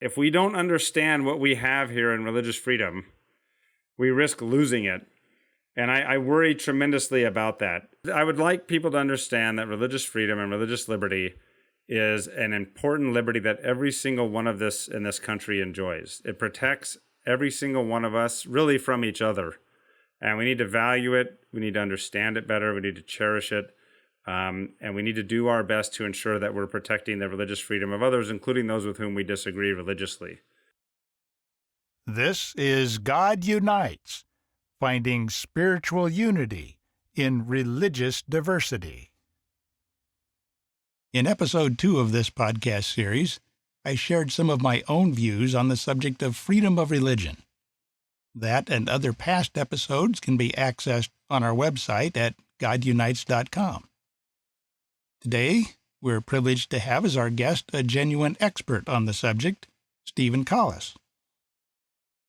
If we don't understand what we have here in religious freedom, we risk losing it. And I worry tremendously about that. I would like people to understand that religious freedom and religious liberty is an important liberty that every single one of us in this country enjoys. It protects every single one of us really from each other. And we need to value it. We need to understand it better. We need to cherish it. And we need to do our best to ensure that we're protecting the religious freedom of others, including those with whom we disagree religiously. This is God Unites, finding spiritual unity in religious diversity. In episode 2 of this podcast series, I shared some of my own views on the subject of freedom of religion. That and other past episodes can be accessed on our website at godunites.com. Today, we're privileged to have as our guest a genuine expert on the subject, Steven Collis.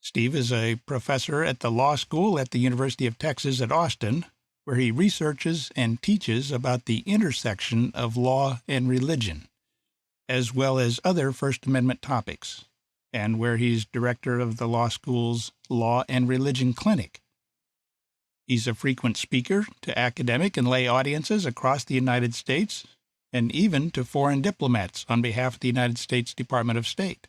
Steve is a professor at the law school at the University of Texas at Austin, where he researches and teaches about the intersection of law and religion, as well as other First Amendment topics, and where he's director of the law school's Law and Religion Clinic. He's a frequent speaker to academic and lay audiences across the United States, and even to foreign diplomats on behalf of the United States Department of State.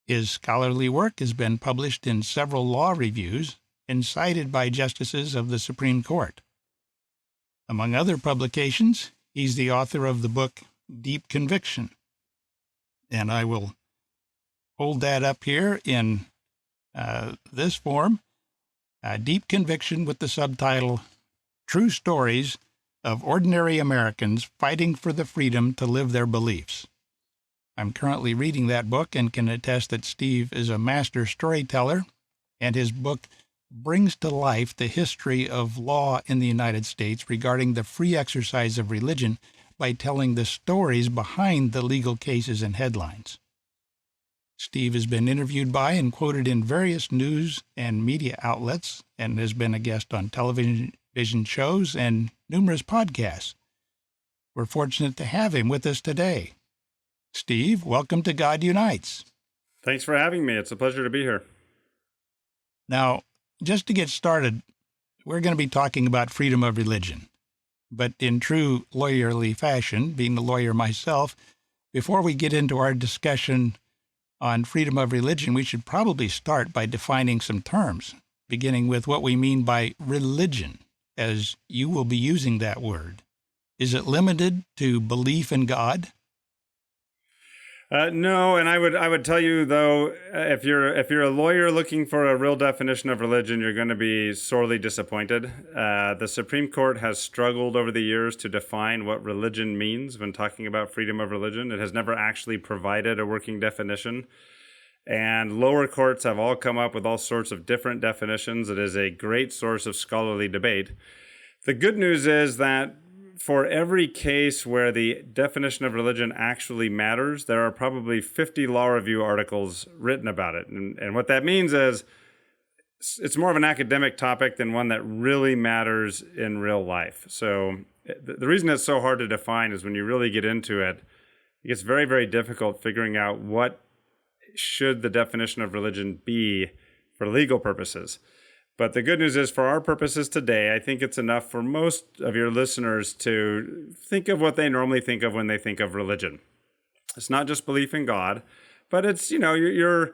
His scholarly work has been published in several law reviews and cited by justices of the Supreme Court. Among other publications, he's the author of the book Deep Conviction. And I will hold that up here in this form, Deep Conviction, with the subtitle, True Stories of Ordinary Americans Fighting for the Freedom to Live Their Beliefs. I'm currently reading that book and can attest that Steve is a master storyteller, and his book brings to life the history of law in the United States regarding the free exercise of religion by telling the stories behind the legal cases and headlines. Steve has been interviewed by and quoted in various news and media outlets and has been a guest on television shows and numerous podcasts. We're fortunate to have him with us today. Steve, welcome to God Unites. Thanks for having me. It's a pleasure to be here. Now, just to get started, we're going to be talking about freedom of religion. But in true lawyerly fashion, being a lawyer myself, before we get into our discussion on freedom of religion, we should probably start by defining some terms, beginning with what we mean by religion, as you will be using that word. Is it limited to belief in God? No, and I would tell you though, if you're a lawyer looking for a real definition of religion, you're going to be sorely disappointed. The Supreme Court has struggled over the years to define what religion means when talking about freedom of religion. It has never actually provided a working definition, and lower courts have all come up with all sorts of different definitions. It is a great source of scholarly debate. The good news is that for every case where the definition of religion actually matters, there are probably 50 law review articles written about it. And what that means is it's more of an academic topic than one that really matters in real life. So the reason it's so hard to define is when you really get into it, it gets very, very difficult figuring out what should the definition of religion be for legal purposes. But the good news is, for our purposes today, I think it's enough for most of your listeners to think of what they normally think of when they think of religion. It's not just belief in God, but it's, your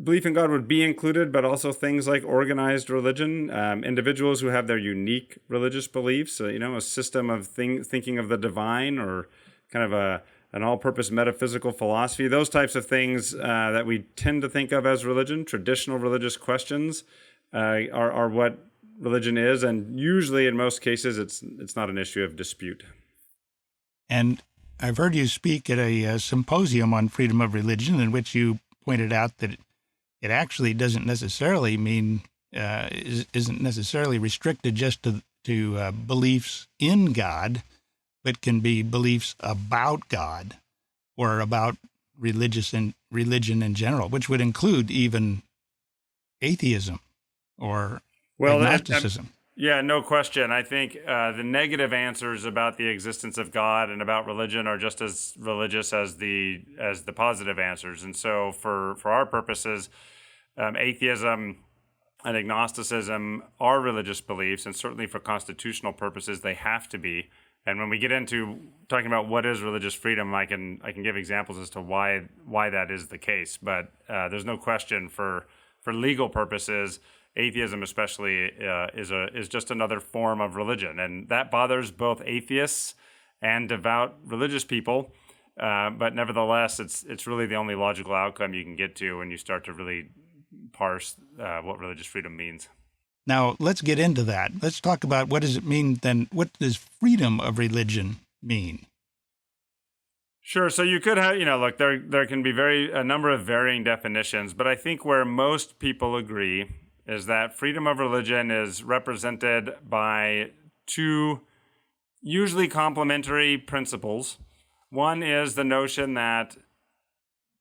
belief in God would be included, but also things like organized religion, individuals who have their unique religious beliefs, a system of thinking of the divine, or kind of an all-purpose metaphysical philosophy, those types of things that we tend to think of as religion. Traditional religious questions are what religion is, and usually in most cases it's not an issue of dispute. And I've heard you speak at a symposium on freedom of religion, in which you pointed out that it actually doesn't necessarily mean isn't necessarily restricted just to beliefs in God, but can be beliefs about God or about religion in general, which would include even atheism or agnosticism. Yeah, no question. I think the negative answers about the existence of God and about religion are just as religious as the positive answers. And so, for our purposes, atheism and agnosticism are religious beliefs, and certainly for constitutional purposes, they have to be. And when we get into talking about what is religious freedom, I can give examples as to why that is the case. But there's no question for legal purposes, atheism especially is just another form of religion, and that bothers both atheists and devout religious people. But nevertheless, it's really the only logical outcome you can get to when you start to really parse what religious freedom means. Now, let's get into that. Let's talk about what does it mean then? What does freedom of religion mean? Sure. So you could have, look, there can be a number of varying definitions, but I think where most people agree is that freedom of religion is represented by two usually complementary principles. One is the notion that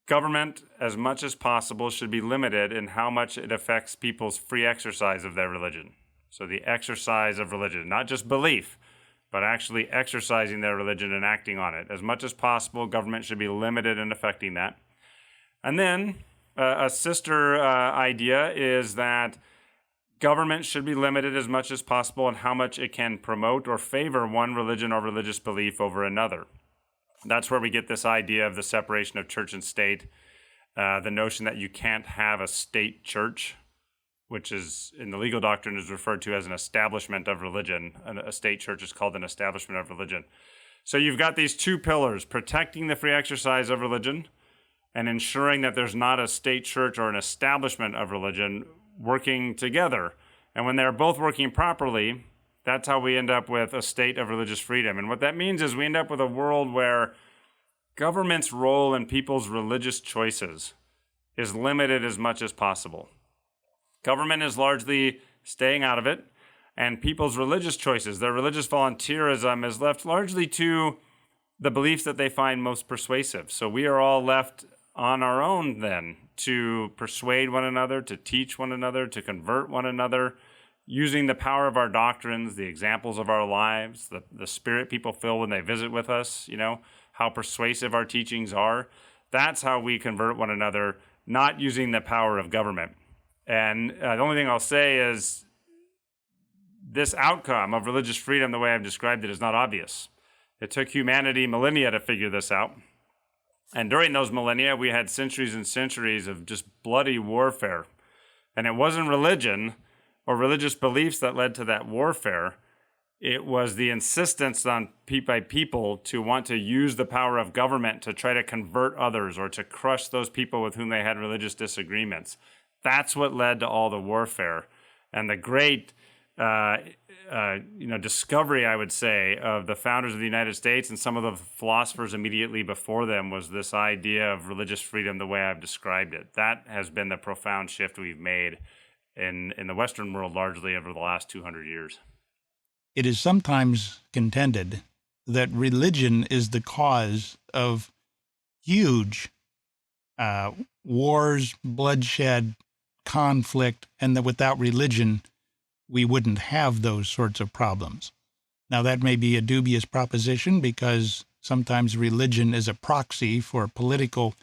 government, as much as possible, should be limited in how much it affects people's free exercise of their religion. So the exercise of religion, not just belief, but actually exercising their religion and acting on it. As much as possible, government should be limited in affecting that. And then a sister idea is that government should be limited as much as possible in how much it can promote or favor one religion or religious belief over another. That's where we get this idea of the separation of church and state, the notion that you can't have a state church, which is in the legal doctrine is referred to as an establishment of religion. A state church is called an establishment of religion. So you've got these two pillars, protecting the free exercise of religion and ensuring that there's not a state church or an establishment of religion working together. And when they're both working properly, that's how we end up with a state of religious freedom. And what that means is we end up with a world where government's role in people's religious choices is limited as much as possible. Government is largely staying out of it, and people's religious choices, their religious volunteerism, is left largely to the beliefs that they find most persuasive. So we are all left on our own then to persuade one another, to teach one another, to convert one another, using the power of our doctrines, the examples of our lives, the spirit people feel when they visit with us, how persuasive our teachings are. That's how we convert one another, not using the power of government. And the only thing I'll say is this outcome of religious freedom, the way I've described it, is not obvious. It took humanity millennia to figure this out. And during those millennia, we had centuries and centuries of just bloody warfare. And it wasn't religion or religious beliefs that led to that warfare. It was the insistence on by people to want to use the power of government to try to convert others or to crush those people with whom they had religious disagreements. That's what led to all the warfare. And the great discovery, I would say, of the founders of the United States and some of the philosophers immediately before them was this idea of religious freedom the way I've described it. That has been the profound shift we've made in the Western world largely over the last 200 years. It is sometimes contended that religion is the cause of huge wars, bloodshed, conflict, and that without religion, we wouldn't have those sorts of problems. Now, that may be a dubious proposition because sometimes religion is a proxy for political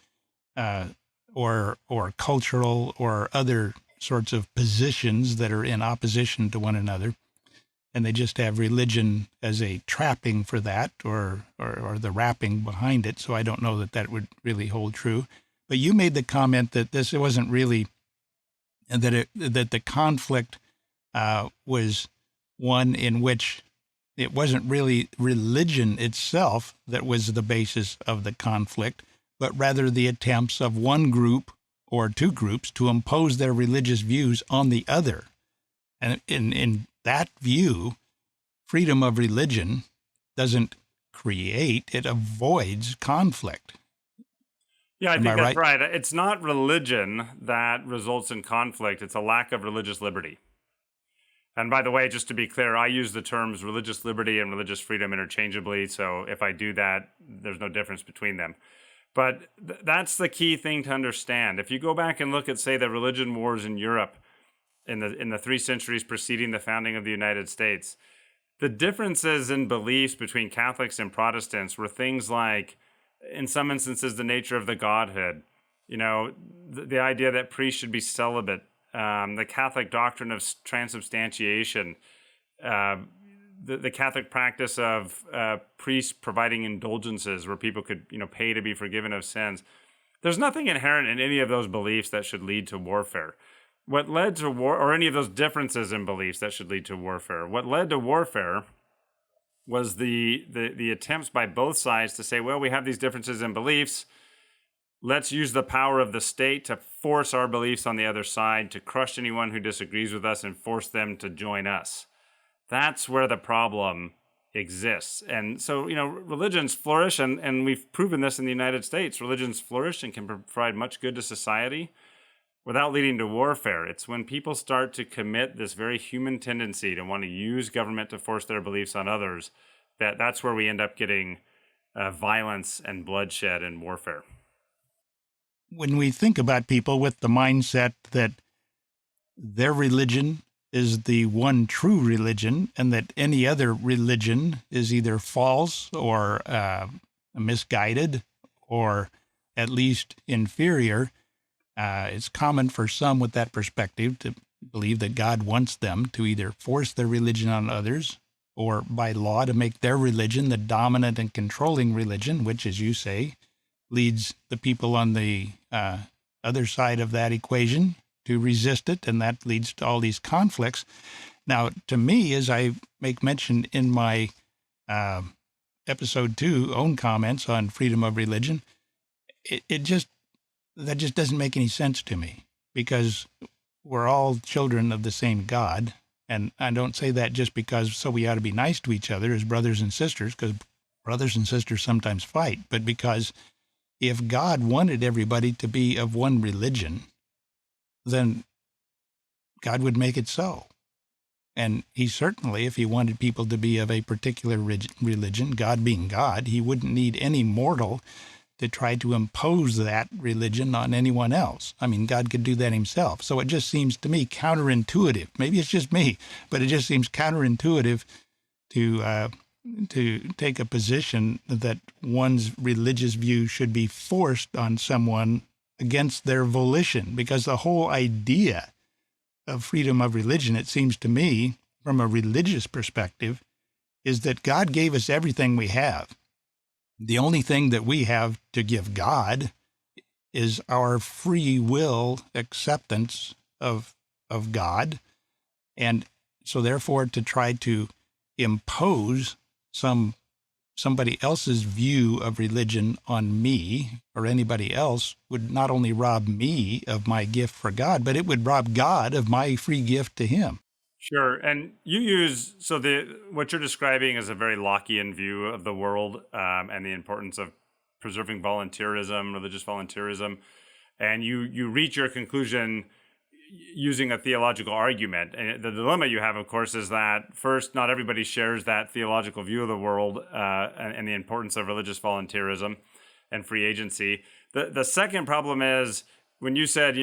or cultural or other sorts of positions that are in opposition to one another. And they just have religion as a trapping for that or the wrapping behind it. So I don't know that would really hold true. But you made the comment that this wasn't really, that the conflict was one in which it wasn't really religion itself that was the basis of the conflict, but rather the attempts of one group or two groups to impose their religious views on the other. And in that view, freedom of religion doesn't create, it avoids conflict. Yeah, I think that's right? right. It's not religion that results in conflict. It's a lack of religious liberty. And by the way, just to be clear, I use the terms religious liberty and religious freedom interchangeably. So if I do that, there's no difference between them. But that's the key thing to understand. If you go back and look at, say, the religion wars in Europe, in the 3 centuries preceding the founding of the United States. The differences in beliefs between Catholics and Protestants were things like, in some instances, the nature of the Godhead. The idea that priests should be celibate, the Catholic doctrine of transubstantiation, the Catholic practice of priests providing indulgences where people could, pay to be forgiven of sins. There's nothing inherent in any of those beliefs that should lead to warfare. What led to war, or any of those differences in beliefs that should lead to warfare. What led to warfare was the attempts by both sides to say, well, we have these differences in beliefs. Let's use the power of the state to force our beliefs on the other side, to crush anyone who disagrees with us and force them to join us. That's where the problem exists. And so, religions flourish, and we've proven this in the United States. Religions flourish and can provide much good to society without leading to warfare. It's when people start to commit this very human tendency to want to use government to force their beliefs on others, that's where we end up getting violence and bloodshed and warfare. When we think about people with the mindset that their religion is the one true religion and that any other religion is either false or misguided or at least inferior, it's common for some with that perspective to believe that God wants them to either force their religion on others or by law to make their religion the dominant and controlling religion, which, as you say, leads the people on the other side of that equation to resist it, and that leads to all these conflicts. Now, to me, as I make mention in my episode 2 own comments on freedom of religion, that just doesn't make any sense to me, because we're all children of the same God. And I don't say that just because so we ought to be nice to each other as brothers and sisters, because brothers and sisters sometimes fight, but because if God wanted everybody to be of one religion, then God would make it so. And he certainly, if he wanted people to be of a particular religion, God being God, he wouldn't need any mortal to try to impose that religion on anyone else. I mean, God could do that himself. So it just seems to me counterintuitive. Maybe it's just me, but it just seems counterintuitive to take a position that one's religious view should be forced on someone against their volition, because the whole idea of freedom of religion, it seems to me, from a religious perspective, is that God gave us everything we have. The only thing that we have to give God is our free will acceptance of God. And so therefore, to try to impose somebody else's view of religion on me or anybody else would not only rob me of my gift for God, but it would rob God of my free gift to him. Sure. And what you're describing is a very Lockean view of the world, and the importance of preserving volunteerism, religious volunteerism. And you reach your conclusion using a theological argument. And the dilemma you have, of course, is that first, not everybody shares that theological view of the world, and the importance of religious volunteerism and free agency. The second problem is when you said,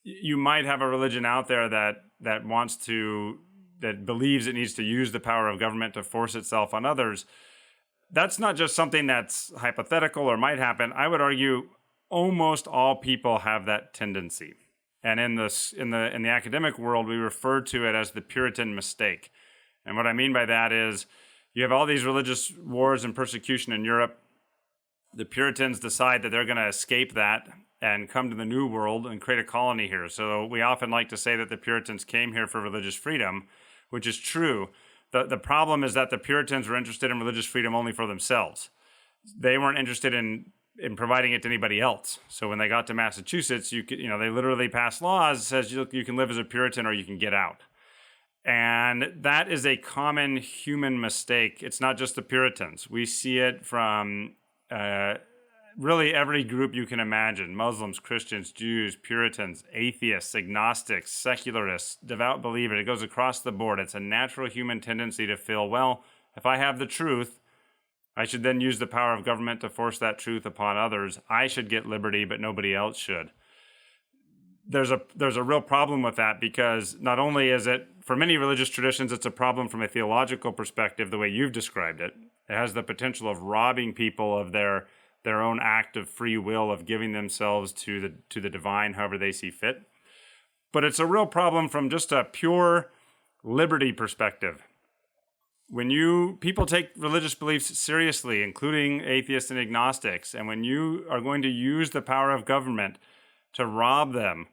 you might have a religion out there that believes it needs to use the power of government to force itself on others. That's not just something that's hypothetical or might happen. I would argue almost all people have that tendency. And in the academic world, we refer to it as the Puritan Mistake. And what I mean by that is you have all these religious wars and persecution in Europe. The Puritans decide that they're going to escape that and come to the New World and create a colony here. So we often like to say that the Puritans came here for religious freedom, which is true. The problem is that the Puritans were interested in religious freedom only for themselves. They weren't interested in providing it to anybody else. So when they got to Massachusetts, they literally passed laws that says you can live as a Puritan or you can get out. And that is a common human mistake. It's not just the Puritans. We see it from really every group you can imagine: Muslims, Christians, Jews, Puritans, atheists, agnostics, secularists, devout believers. It goes across the board. It's a natural human tendency to feel, well, if I have the truth, I should then use the power of government to force that truth upon others. I should get liberty, but nobody else should. there's a real problem with that, because not only is it, for many religious traditions, it's a problem from a theological perspective, the way you've described it. It has the potential of robbing people of their own act of free will, of giving themselves to the divine however they see fit. But it's a real problem from just a pure liberty perspective. When people take religious beliefs seriously, including atheists and agnostics, and when you are going to use the power of government to rob them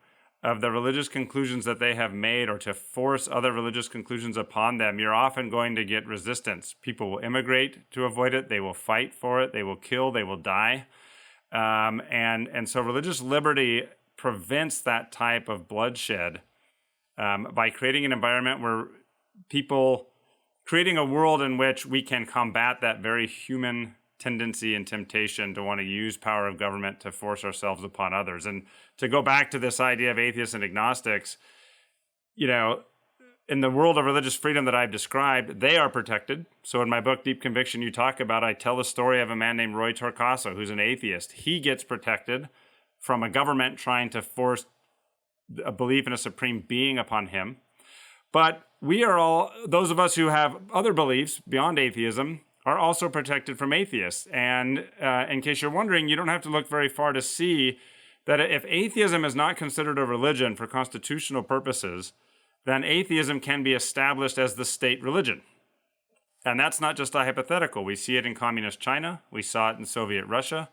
of the religious conclusions that they have made, or to force other religious conclusions upon them, you're often going to get resistance. People will immigrate to avoid it. They will fight for it. They will kill. They will die. And so religious liberty prevents that type of bloodshed by creating an environment where creating a world in which we can combat that very human tendency and temptation to want to use power of government to force ourselves upon others. And to go back to this idea of atheists and agnostics, in the world of religious freedom that I've described, they are protected. So in my book, Deep Conviction, I tell the story of a man named Roy Torcaso, who's an atheist. He gets protected from a government trying to force a belief in a supreme being upon him. But we are all, those of us who have other beliefs beyond atheism, are also protected from atheists. And in case you're wondering, you don't have to look very far to see that if atheism is not considered a religion for constitutional purposes, then atheism can be established as the state religion. And that's not just a hypothetical. We see it in communist China. We saw it in Soviet Russia.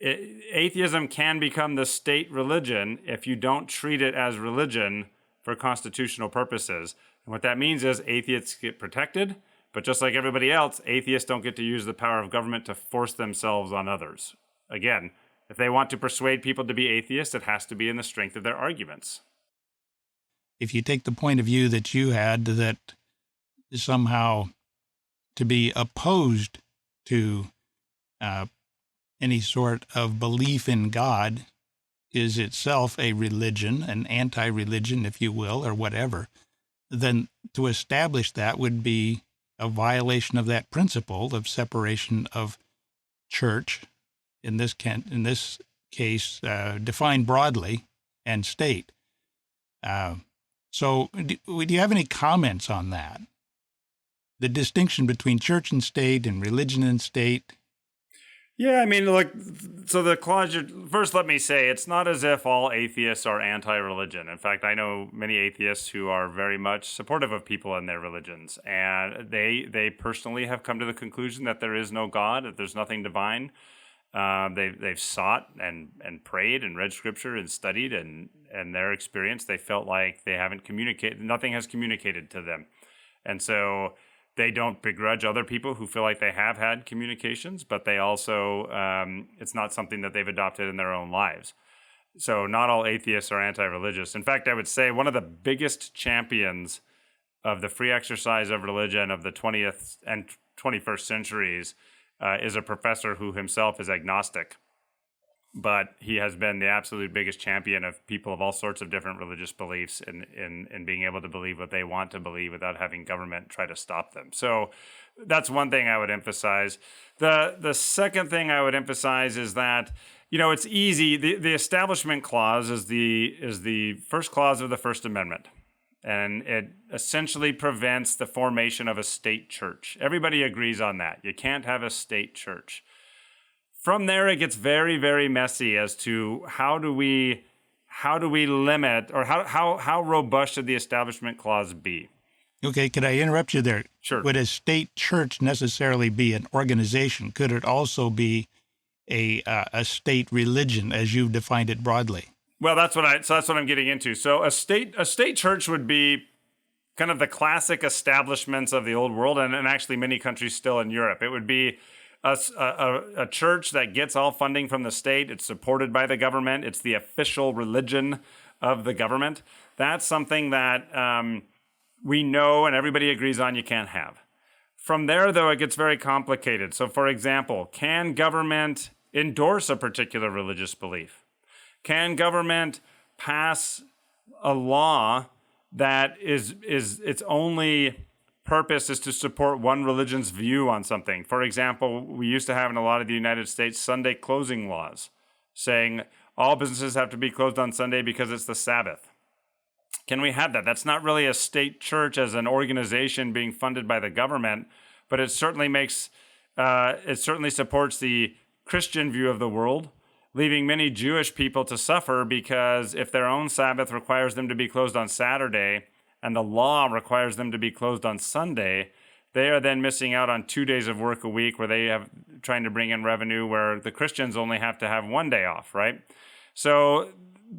Atheism can become the state religion if you don't treat it as religion for constitutional purposes. And what that means is atheists get protected, but just like everybody else, atheists don't get to use the power of government to force themselves on others. Again, if they want to persuade people to be atheists, it has to be in the strength of their arguments. If you take the point of view that you had, that somehow to be opposed to any sort of belief in God is itself a religion, an anti-religion, if you will, or whatever, then to establish that would be a violation of that principle of separation of church, in this case, defined broadly, and state. So do you have any comments on that? The distinction between church and state and religion and state? Yeah, I mean, look, so the clause, first let me say, it's not as if all atheists are anti-religion. In fact, I know many atheists who are very much supportive of people and their religions, and they personally have come to the conclusion that there is no God, that there's nothing divine. They've sought and prayed and read scripture and studied, and their experience, they felt like they haven't communicated, nothing has communicated to them. And so they don't begrudge other people who feel like they have had communications, but they also, it's not something that they've adopted in their own lives. So not all atheists are anti-religious. In fact, I would say one of the biggest champions of the free exercise of religion of the 20th and 21st centuries is a professor who himself is agnostic. But he has been the absolute biggest champion of people of all sorts of different religious beliefs in being able to believe what they want to believe without having government try to stop them. So that's one thing I would emphasize. The second thing I would emphasize is that, it's easy. The Establishment Clause is the first clause of the First Amendment. And it essentially prevents the formation of a state church. Everybody agrees on that. You can't have a state church. From there, it gets very, very messy as to how do we limit, or how robust should the Establishment Clause be? Okay, could I interrupt you there? Sure. Would a state church necessarily be an organization? Could it also be a state religion, as you've defined it broadly? Well, that's what I'm getting into. So a state church would be kind of the classic establishments of the old world, and actually many countries still in Europe. It would be a church that gets all funding from the state. It's supported by the government. It's the official religion of the government. That's something that we know and everybody agrees on you can't have. From there, though, it gets very complicated. So, for example, can government endorse a particular religious belief? Can government pass a law that is its only purpose is to support one religion's view on something? For example, we used to have in a lot of the United States Sunday closing laws saying all businesses have to be closed on Sunday because it's the Sabbath. Can we have that? That's not really a state church as an organization being funded by the government, but it certainly supports the Christian view of the world, leaving many Jewish people to suffer because if their own Sabbath requires them to be closed on Saturday and the law requires them to be closed on Sunday, they are then missing out on 2 days of work a week where they have trying to bring in revenue where the Christians only have to have 1 day off, right? So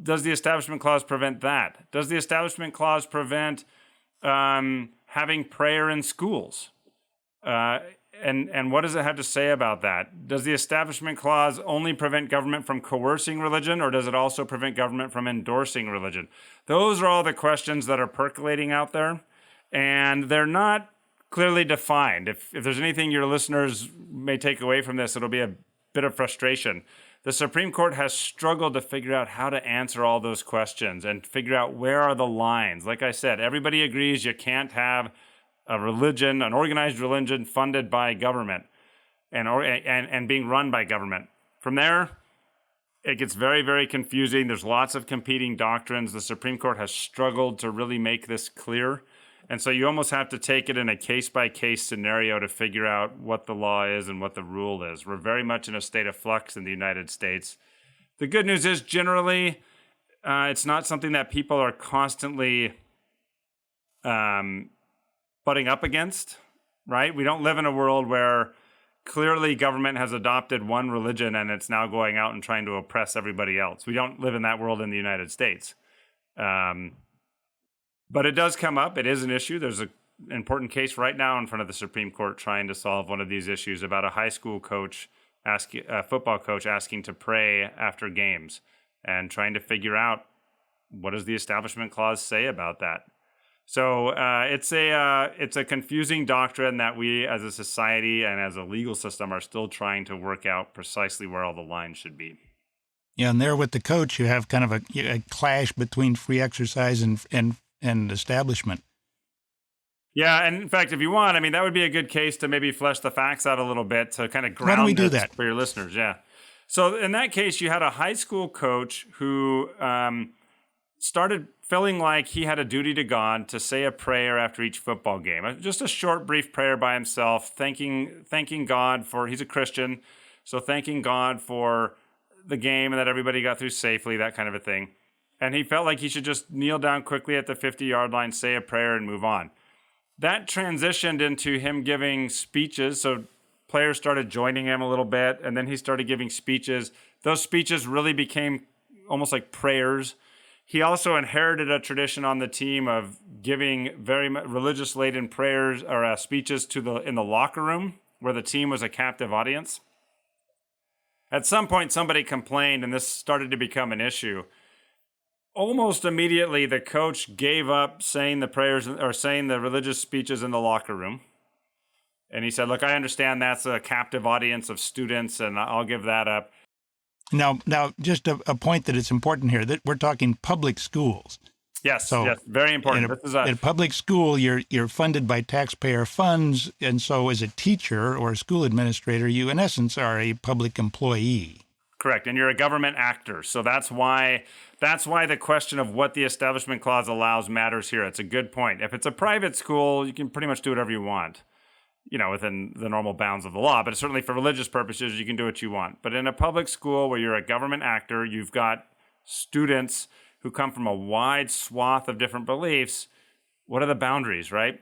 does the Establishment Clause prevent that? Does the Establishment Clause prevent having prayer in schools? And what does it have to say about that? Does the Establishment Clause only prevent government from coercing religion, or does it also prevent government from endorsing religion? Those are all the questions that are percolating out there, and they're not clearly defined. If there's anything your listeners may take away from this, it'll be a bit of frustration. The Supreme Court has struggled to figure out how to answer all those questions and figure out where are the lines. Like I said, everybody agrees you can't have a religion, an organized religion funded by government and being run by government. From there, it gets very, very confusing. There's lots of competing doctrines. The Supreme Court has struggled to really make this clear. And so you almost have to take it in a case-by-case scenario to figure out what the law is and what the rule is. We're very much in a state of flux in the United States. The good news is generally it's not something that people are constantly butting up against, right? We don't live in a world where clearly government has adopted one religion and it's now going out and trying to oppress everybody else. We don't live in that world in the United States. But it does come up. It is an issue. There's an important case right now in front of the Supreme Court trying to solve one of these issues about a high school coach, football coach asking to pray after games and trying to figure out what does the Establishment Clause say about that. So it's a confusing doctrine that we as a society and as a legal system are still trying to work out precisely where all the lines should be. Yeah, and there with the coach, you have kind of a clash between free exercise and establishment. Yeah, and in fact, if you want, I mean, that would be a good case to maybe flesh the facts out a little bit to kind of ground Why don't we do that for your listeners? Yeah. So in that case, you had a high school coach who started feeling like he had a duty to God to say a prayer after each football game. Just a short, brief prayer by himself, thanking God for, he's a Christian, so thanking God for the game and that everybody got through safely, that kind of a thing. And he felt like he should just kneel down quickly at the 50-yard line, say a prayer, and move on. That transitioned into him giving speeches. So players started joining him a little bit, and then he started giving speeches. Those speeches really became almost like prayers. He also inherited a tradition on the team of giving very religious-laden prayers or speeches in the locker room where the team was a captive audience. At some point, somebody complained, and this started to become an issue. Almost immediately, the coach gave up saying the prayers or saying the religious speeches in the locker room. And he said, look, I understand that's a captive audience of students, and I'll give that up. Now, just a point that it's important here, that we're talking public schools. Yes, yes, very important. In a public school, you're funded by taxpayer funds, and so as a teacher or a school administrator, you, in essence, are a public employee. Correct, and you're a government actor. So that's why the question of what the Establishment Clause allows matters here. It's a good point. If it's a private school, you can pretty much do whatever you want, within the normal bounds of the law. But certainly for religious purposes, you can do what you want. But in a public school where you're a government actor, you've got students who come from a wide swath of different beliefs. What are the boundaries, right?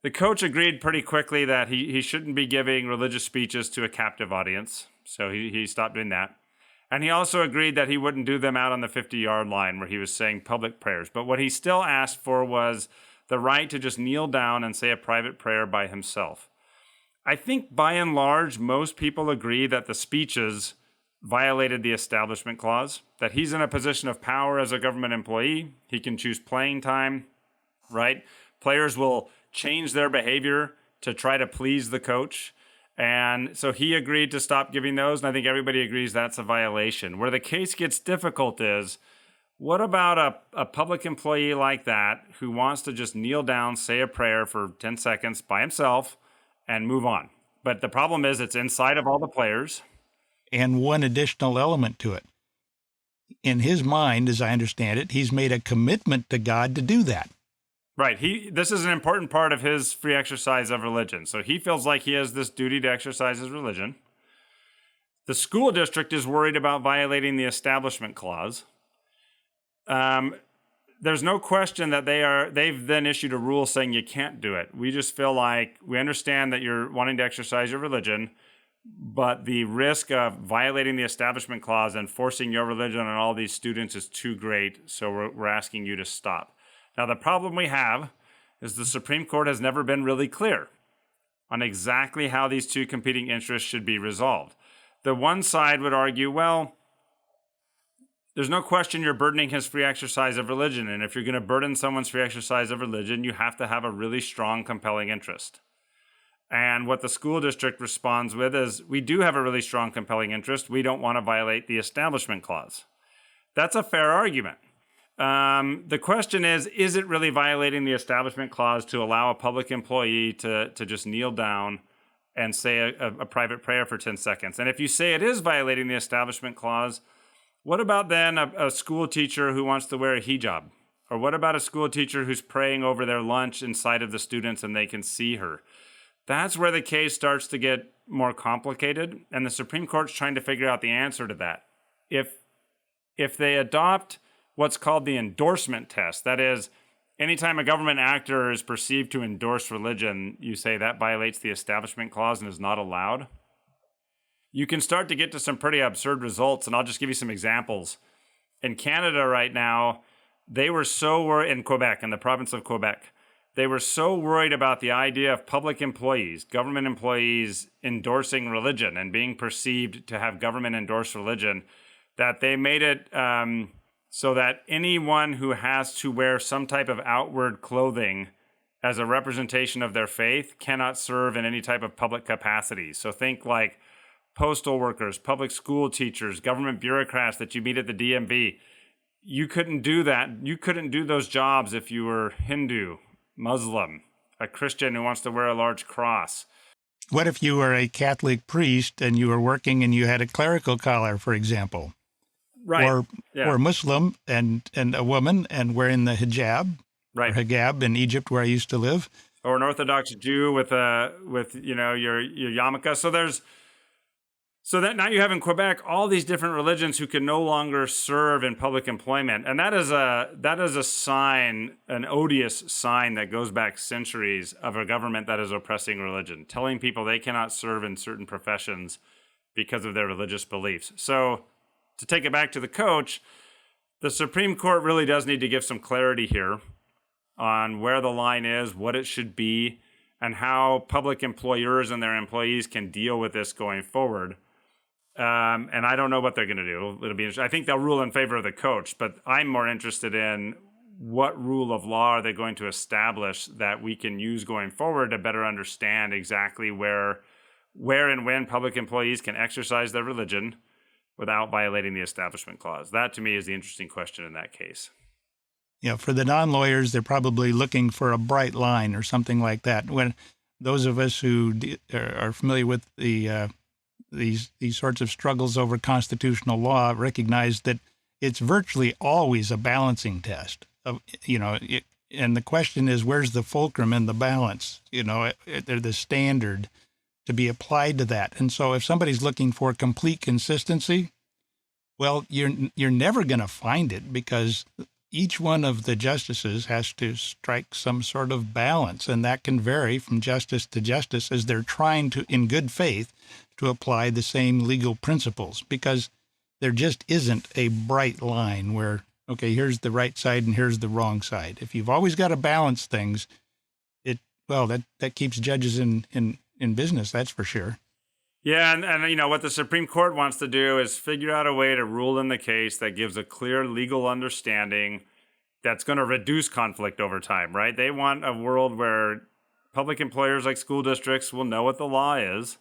The coach agreed pretty quickly that he shouldn't be giving religious speeches to a captive audience. So he stopped doing that. And he also agreed that he wouldn't do them out on the 50-yard line where he was saying public prayers. But what he still asked for was the right to just kneel down and say a private prayer by himself. I think by and large, most people agree that the speeches violated the Establishment Clause, that he's in a position of power as a government employee. He can choose playing time, right? Players will change their behavior to try to please the coach. And so he agreed to stop giving those, and I think everybody agrees that's a violation. Where the case gets difficult is, what about a public employee like that who wants to just kneel down, say a prayer for 10 seconds by himself, and move on? But the problem is it's inside of all the players. And one additional element to it. in his mind, as I understand it, he's made a commitment to God to do that. Right. This is an important part of his free exercise of religion. So he feels like he has this duty to exercise his religion. The school district is worried about violating the Establishment Clause. There's no question that they've then issued a rule saying you can't do it. We just feel like we understand that you're wanting to exercise your religion, but the risk of violating the Establishment Clause and forcing your religion on all these students is too great, so we're asking you to stop. Now, the problem we have is the Supreme Court has never been really clear on exactly how these two competing interests should be resolved. The one side would argue, well, there's no question you're burdening his free exercise of religion, and if you're going to burden someone's free exercise of religion, you have to have a really strong, compelling interest. And what the school district responds with is, we do have a really strong, compelling interest. We don't want to violate the Establishment Clause. That's a fair argument. The question is it really violating the Establishment Clause to allow a public employee to just kneel down and say a private prayer for 10 seconds? And if you say it is violating the Establishment Clause, what about then a school teacher who wants to wear a hijab? Or what about a school teacher who's praying over their lunch in sight of the students and they can see her? That's where the case starts to get more complicated, and the Supreme Court's trying to figure out the answer to that. If they adopt what's called the Endorsement Test, that is, anytime a government actor is perceived to endorse religion, you say that violates the Establishment Clause and is not allowed, you can start to get to some pretty absurd results, and I'll just give you some examples. In Canada right now, they were so worried, in Quebec, in the province of Quebec, they were so worried about the idea of public employees, government employees endorsing religion and being perceived to have government-endorsed religion, that they made it so that anyone who has to wear some type of outward clothing as a representation of their faith cannot serve in any type of public capacity. So think like postal workers, public school teachers, government bureaucrats that you meet at the DMV. You couldn't do that. You couldn't do those jobs if you were Hindu, Muslim, a Christian who wants to wear a large cross. What if you were a Catholic priest and you were working and you had a clerical collar, for example? Right. Or Muslim and a woman and wearing the hijab, right, or hijab in Egypt where I used to live. Or an Orthodox Jew with your yarmulke. So that now you have in Quebec all these different religions who can no longer serve in public employment, and that is a sign, an odious sign that goes back centuries of a government that is oppressing religion, telling people they cannot serve in certain professions because of their religious beliefs. So to take it back to the coach, the Supreme Court really does need to give some clarity here on where the line is, what it should be, and how public employers and their employees can deal with this going forward. And I don't know what they're going to do. It'll be interesting. I think they'll rule in favor of the coach, but I'm more interested in what rule of law are they going to establish that we can use going forward to better understand exactly where and when public employees can exercise their religion without violating the Establishment Clause. That, to me, is the interesting question in that case. Yeah, for the non-lawyers, they're probably looking for a bright line or something like that. When those of us who are familiar with these sorts of struggles over constitutional law recognize that it's virtually always a balancing test. And the question is, where's the fulcrum in the balance? They're the standard to be applied to that. And so if somebody's looking for complete consistency, well, you're never going to find it, because each one of the justices has to strike some sort of balance, and that can vary from justice to justice as they're trying to, in good faith, to apply the same legal principles, because there just isn't a bright line where, okay, here's the right side and here's the wrong side. If you've always got to balance things, that keeps judges in business, that's for sure. Yeah, and what the Supreme Court wants to do is figure out a way to rule in the case that gives a clear legal understanding that's going to reduce conflict over time, right? They want a world where public employers like school districts will know what the law is,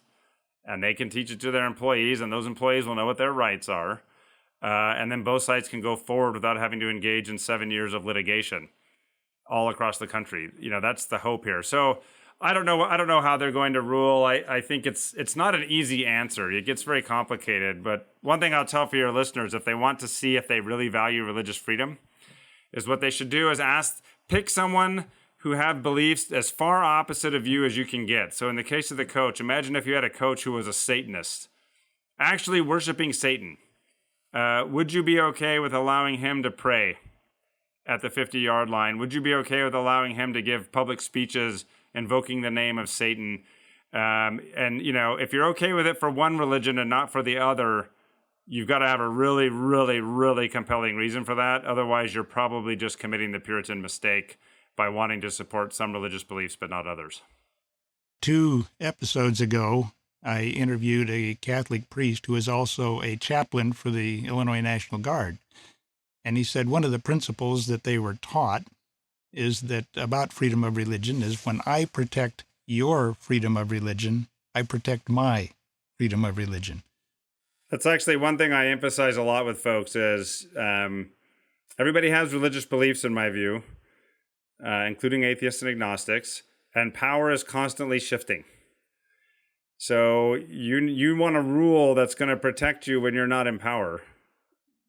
and they can teach it to their employees, and those employees will know what their rights are. And then both sides can go forward without having to engage in 7 years of litigation all across the country. That's the hope here. So I don't know. I don't know how they're going to rule. I think it's not an easy answer. It gets very complicated. But one thing I'll tell for your listeners, if they want to see if they really value religious freedom, is what they should do is pick someone who have beliefs as far opposite of you as you can get. So in the case of the coach, imagine if you had a coach who was a Satanist, actually worshiping Satan. Would you be okay with allowing him to pray at the 50-yard line? Would you be okay with allowing him to give public speeches invoking the name of Satan? And, you know, if you're okay with it for one religion and not for the other, you've got to have a really, really, really compelling reason for that. Otherwise, you're probably just committing the Puritan mistake by wanting to support some religious beliefs but not others. 2 episodes ago, I interviewed a Catholic priest who is also a chaplain for the Illinois National Guard. And he said one of the principles that they were taught is that about freedom of religion is when I protect your freedom of religion, I protect my freedom of religion. That's actually one thing I emphasize a lot with folks is everybody has religious beliefs, in my view, including atheists and agnostics, and power is constantly shifting. So you want a rule that's going to protect you when you're not in power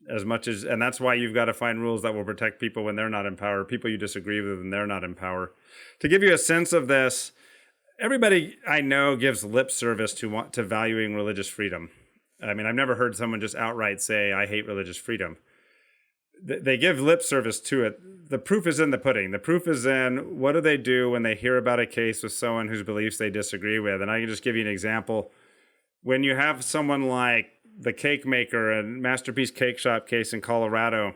as much as, and that's why you've got to find rules that will protect people when they're not in power, people you disagree with when they're not in power. To give you a sense of this, everybody I know gives lip service to valuing religious freedom. I mean, I've never heard someone just outright say, I hate religious freedom. They give lip service to it. The proof is in the pudding. The proof is in what do they do when they hear about a case with someone whose beliefs they disagree with. And I can just give you an example. When you have someone like the cake maker and Masterpiece Cake Shop case in Colorado,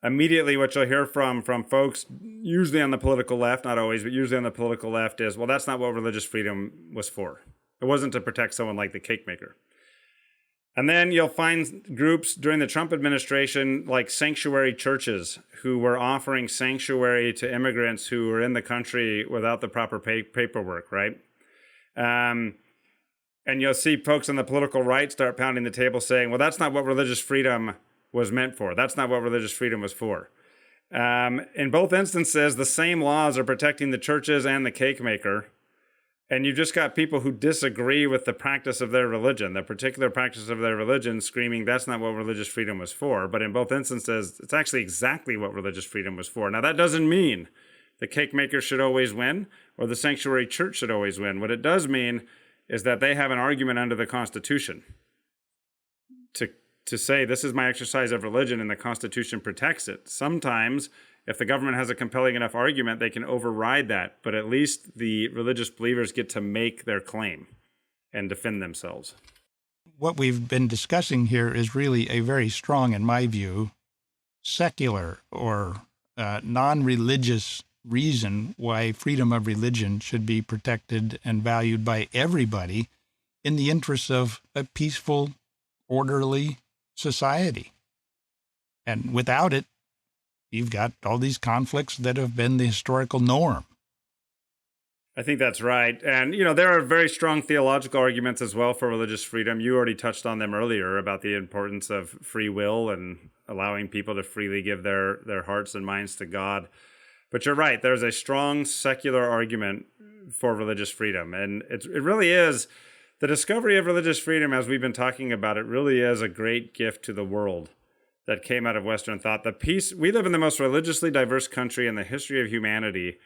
immediately what you'll hear from folks, usually on the political left, not always, but usually on the political left is, well, that's not what religious freedom was for. It wasn't to protect someone like the cake maker. And then you'll find groups during the Trump administration, like sanctuary churches, who were offering sanctuary to immigrants who were in the country without the proper paperwork, right? And you'll see folks on the political right start pounding the table saying, well, that's not what religious freedom was meant for. That's not what religious freedom was for. In both instances, the same laws are protecting the churches and the cake maker. And you've just got people who disagree with the practice of their religion, the particular practice of their religion, screaming that's not what religious freedom was for. But in both instances, it's actually exactly what religious freedom was for. Now, that doesn't mean the cake maker should always win or the sanctuary church should always win. What it does mean is that they have an argument under the Constitution to say this is my exercise of religion and the Constitution protects it. Sometimes, if the government has a compelling enough argument, they can override that. But at least the religious believers get to make their claim and defend themselves. What we've been discussing here is really a very strong, in my view, secular or non-religious reason why freedom of religion should be protected and valued by everybody in the interests of a peaceful, orderly society. And without it, you've got all these conflicts that have been the historical norm. I think that's right. And, you know, there are very strong theological arguments as well for religious freedom. You already touched on them earlier about the importance of free will and allowing people to freely give their hearts and minds to God. But you're right. There's a strong secular argument for religious freedom. And it really is, the discovery of religious freedom, as we've been talking about, it really is a great gift to the world that came out of Western thought. We live in the most religiously diverse country in the history of humanity,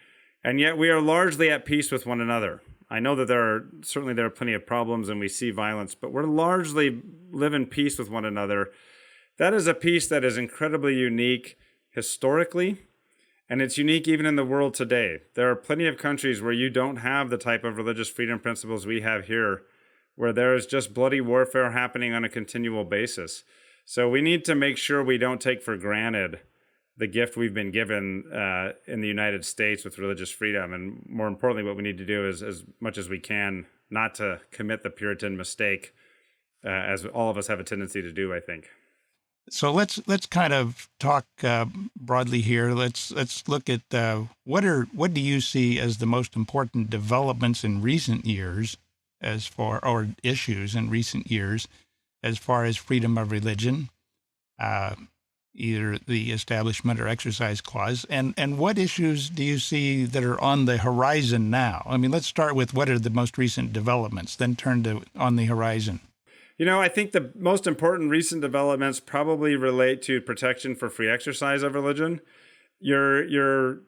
and yet we are largely at peace with one another. I know that there are plenty of problems and we see violence, but we're largely live in peace with one another. That is a peace that is incredibly unique historically, and it's unique even in the world today. There are plenty of countries where you don't have the type of religious freedom principles we have here, where there is just bloody warfare happening on a continual basis. So we need to make sure we don't take for granted the gift we've been given in the United States with religious freedom. And more importantly, what we need to do is, as much as we can, not to commit the Puritan mistake, as all of us have a tendency to do, I think. So let's kind of talk broadly here. Let's look at what do you see as the most important developments in recent years or issues in recent years as far as freedom of religion, either the Establishment or Exercise Clause. And what issues do you see that are on the horizon now? I mean, let's start with what are the most recent developments, then turn to on the horizon. I think the most important recent developments probably relate to protection for free exercise of religion. Your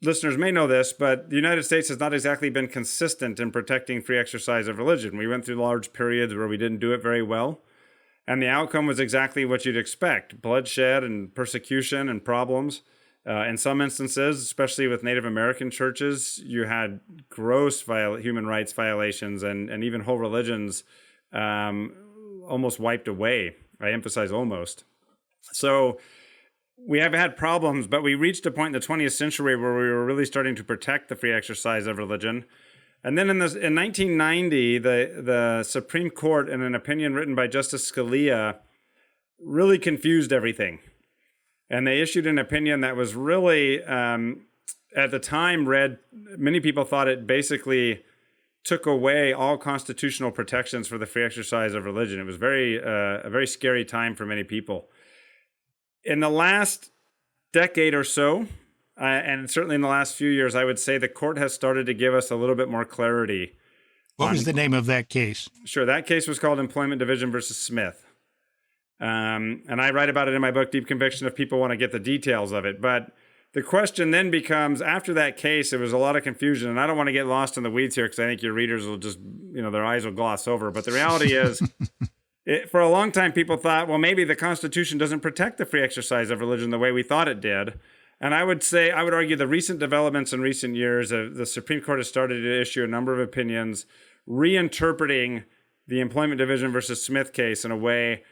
listeners may know this, but the United States has not exactly been consistent in protecting free exercise of religion. We went through large periods where we didn't do it very well. And the outcome was exactly what you'd expect: bloodshed and persecution and problems. In some instances, especially with Native American churches, you had gross human rights violations and even whole religions almost wiped away. I emphasize almost. So we have had problems, but we reached a point in the 20th century where we were really starting to protect the free exercise of religion. And then in 1990, the Supreme Court, in an opinion written by Justice Scalia, really confused everything. And they issued an opinion that was really, at the time, many people thought it basically took away all constitutional protections for the free exercise of religion. It was a very scary time for many people. In the last decade or so, and certainly in the last few years, I would say the court has started to give us a little bit more clarity. What was the name of that case? Sure, that case was called Employment Division versus Smith. And I write about it in my book, Deep Conviction, if people want to get the details of it. But the question then becomes, after that case, there was a lot of confusion. And I don't want to get lost in the weeds here because I think your readers will just, their eyes will gloss over. But the reality is, for a long time, people thought, well, maybe the Constitution doesn't protect the free exercise of religion the way we thought it did. And I would argue the recent developments in recent years, the Supreme Court has started to issue a number of opinions reinterpreting the Employment Division versus Smith case in a way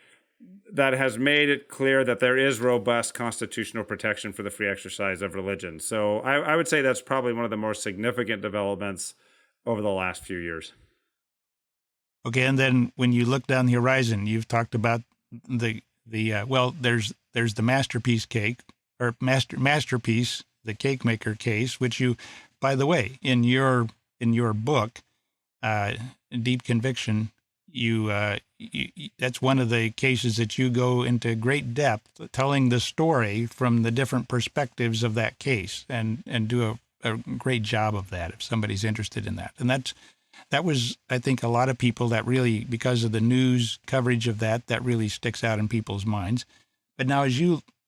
that has made it clear that there is robust constitutional protection for the free exercise of religion. So I would say that's probably one of the more significant developments over the last few years. Okay, and then when you look down the horizon, you've talked about there's the masterpiece cake, or masterpiece, the cake maker case, which you, by the way, in your book, Deep Conviction, that's one of the cases that you go into great depth telling the story from the different perspectives of that case, and do a great job of that if somebody's interested in that. And that was, I think, a lot of people that really, because of the news coverage of that really sticks out in people's minds. But now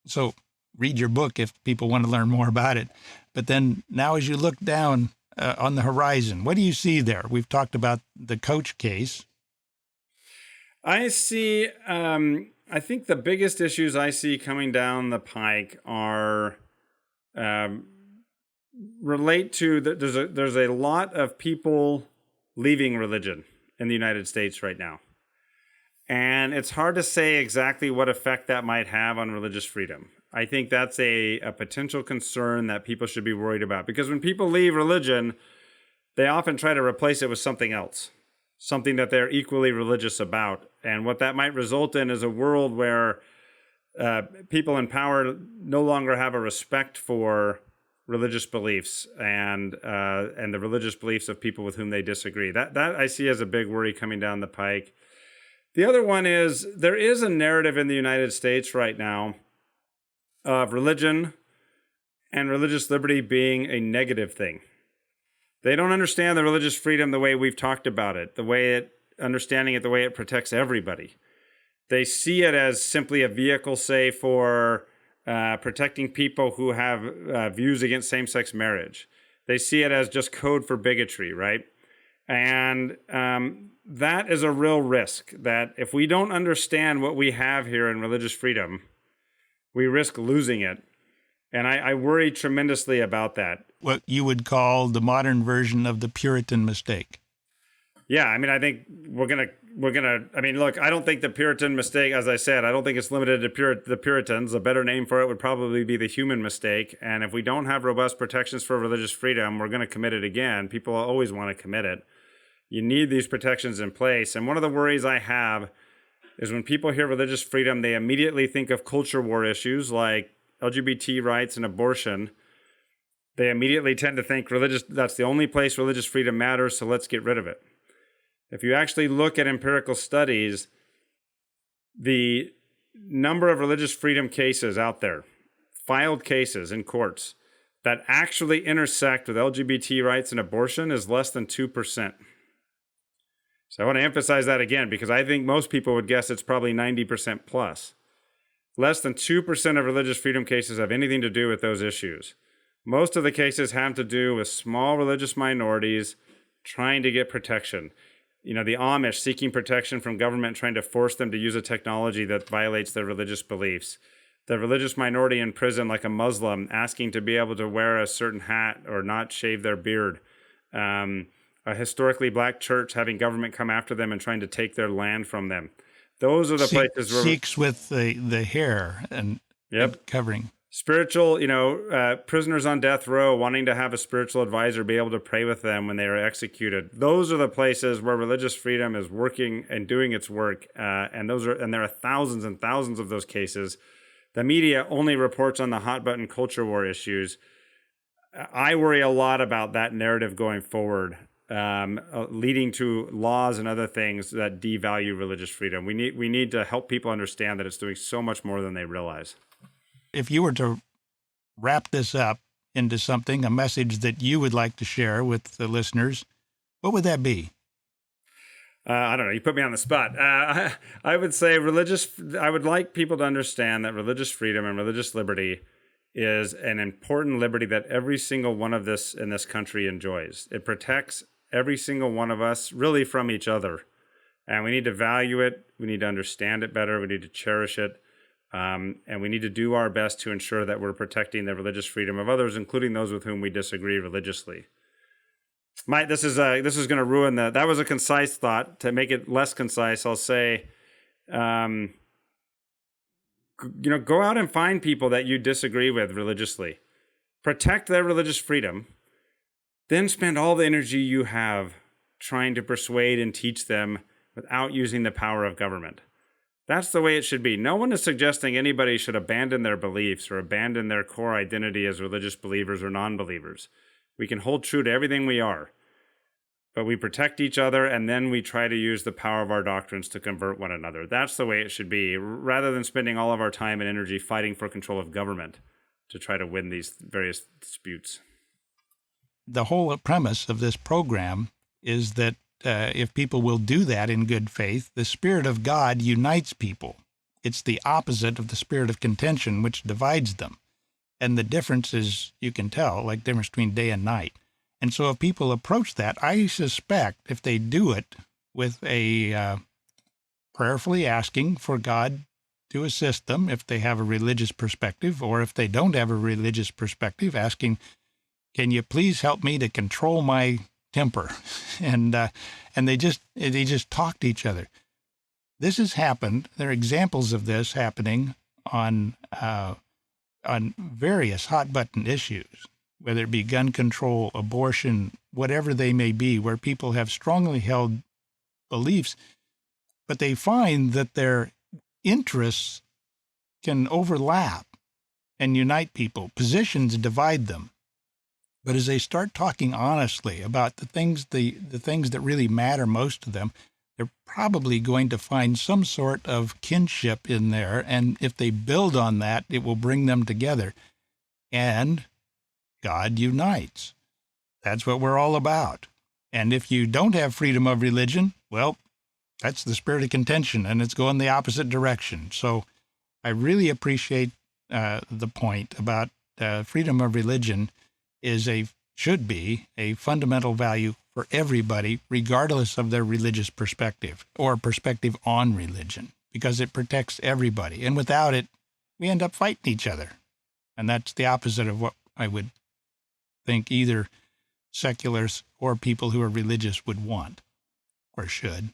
so read your book if people want to learn more about it. But then now as you look down on the horizon, what do you see there? We've talked about the Coach case. I see, I think the biggest issues I see coming down the pike are relate to there's a lot of people leaving religion in the United States right now. And it's hard to say exactly what effect that might have on religious freedom. I think that's a potential concern that people should be worried about, because when people leave religion, they often try to replace it with something else, something that they're equally religious about. And what that might result in is a world where people in power no longer have a respect for religious beliefs and the religious beliefs of people with whom they disagree. That I see as a big worry coming down the pike. The other one is there is a narrative in the United States right now of religion and religious liberty being a negative thing. They don't understand the religious freedom the way we've talked about it, the way it protects everybody. They see it as simply a vehicle, say, for protecting people who have views against same-sex marriage. They see it as just code for bigotry, right? And that is a real risk, that if we don't understand what we have here in religious freedom, we risk losing it. And I worry tremendously about that. What you would call the modern version of the Puritan mistake. Yeah, I mean, I think look, I don't think the Puritan mistake, as I said, I don't think it's limited to the Puritans. A better name for it would probably be the human mistake. And if we don't have robust protections for religious freedom, we're going to commit it again. People always want to commit it. You need these protections in place. And one of the worries I have is when people hear religious freedom, they immediately think of culture war issues like LGBT rights and abortion. They immediately tend to think that's the only place religious freedom matters, so let's get rid of it. If you actually look at empirical studies, the number of religious freedom cases out there, filed cases in courts, that actually intersect with LGBT rights and abortion is less than 2%. So I want to emphasize that again, because I think most people would guess it's probably 90% plus. Less than 2% of religious freedom cases have anything to do with those issues. Most of the cases have to do with small religious minorities trying to get protection. The Amish seeking protection from government, trying to force them to use a technology that violates their religious beliefs. The religious minority in prison, like a Muslim, asking to be able to wear a certain hat or not shave their beard. A historically black church having government come after them and trying to take their land from them. Those are the places where Sikhs with the hair and covering. Spiritual, prisoners on death row wanting to have a spiritual advisor be able to pray with them when they are executed. Those are the places where religious freedom is working and doing its work. And there are thousands and thousands of those cases. The media only reports on the hot button culture war issues. I worry a lot about that narrative going forward, leading to laws and other things that devalue religious freedom. We need to help people understand that it's doing so much more than they realize. If you were to wrap this up into something, a message that you would like to share with the listeners, what would that be? I don't know. You put me on the spot. I would say I would like people to understand that religious freedom and religious liberty is an important liberty that every single one of us in this country enjoys. It protects every single one of us really from each other. And we need to value it. We need to understand it better. We need to cherish it. And we need to do our best to ensure that we're protecting the religious freedom of others, including those with whom we disagree religiously. This is going to ruin that was a concise thought. To make it less concise, I'll say, go out and find people that you disagree with religiously. Protect their religious freedom. Then spend all the energy you have trying to persuade and teach them without using the power of government. That's the way it should be. No one is suggesting anybody should abandon their beliefs or abandon their core identity as religious believers or non-believers. We can hold true to everything we are, but we protect each other and then we try to use the power of our doctrines to convert one another. That's the way it should be, rather than spending all of our time and energy fighting for control of government to try to win these various disputes. The whole premise of this program is that if people will do that in good faith, the Spirit of God unites people. It's the opposite of the spirit of contention, which divides them. And the difference is, you can tell, like the difference between day and night. And so if people approach that, I suspect if they do it with a prayerfully asking for God to assist them, if they have a religious perspective, or if they don't have a religious perspective, asking, can you please help me to control my temper? And they just talk to each other. This has happened. There are examples of this happening on various hot button issues, whether it be gun control, abortion, whatever they may be, where people have strongly held beliefs, but they find that their interests can overlap and unite people. Positions divide them. But as they start talking honestly about the things that really matter most to them, they're probably going to find some sort of kinship in there. And if they build on that, it will bring them together. And God unites. That's what we're all about. And if you don't have freedom of religion, well, that's the spirit of contention, and it's going the opposite direction. So I really appreciate the point about freedom of religion should be a fundamental value for everybody, regardless of their religious perspective or perspective on religion, because it protects everybody. And without it, we end up fighting each other. And that's the opposite of what I would think either seculars or people who are religious would want or should.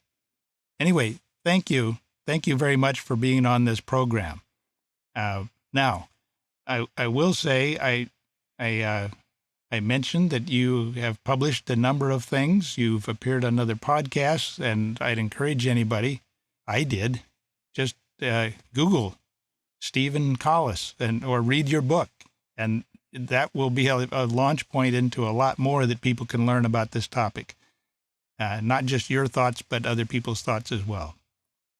Anyway, thank you. Thank you very much for being on this program. Now, I will say I mentioned that you have published a number of things. You've appeared on other podcasts, and I'd encourage anybody, I did, just Google Steven Collis or read your book, and that will be a launch point into a lot more that people can learn about this topic. Not just your thoughts, but other people's thoughts as well.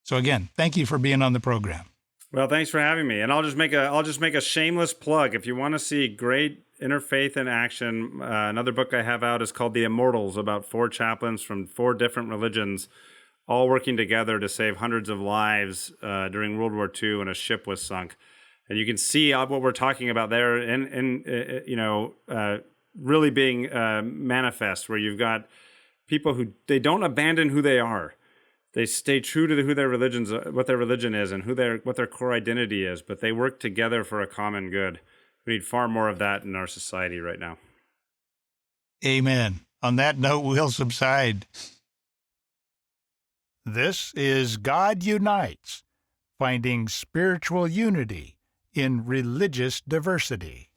So again, thank you for being on the program. Well, thanks for having me. And I'll just make a shameless plug. If you want to see great interfaith in action, another book I have out is called The Immortals, about 4 chaplains from 4 different religions, all working together to save hundreds of lives during World War II when a ship was sunk. And you can see what we're talking about there, really being manifest, where you've got people who they don't abandon who they are. They stay true to what their religion is, and what their core identity is. But they work together for a common good. We need far more of that in our society right now. Amen. On that note, we'll subside. This is God Unites, finding spiritual unity in religious diversity.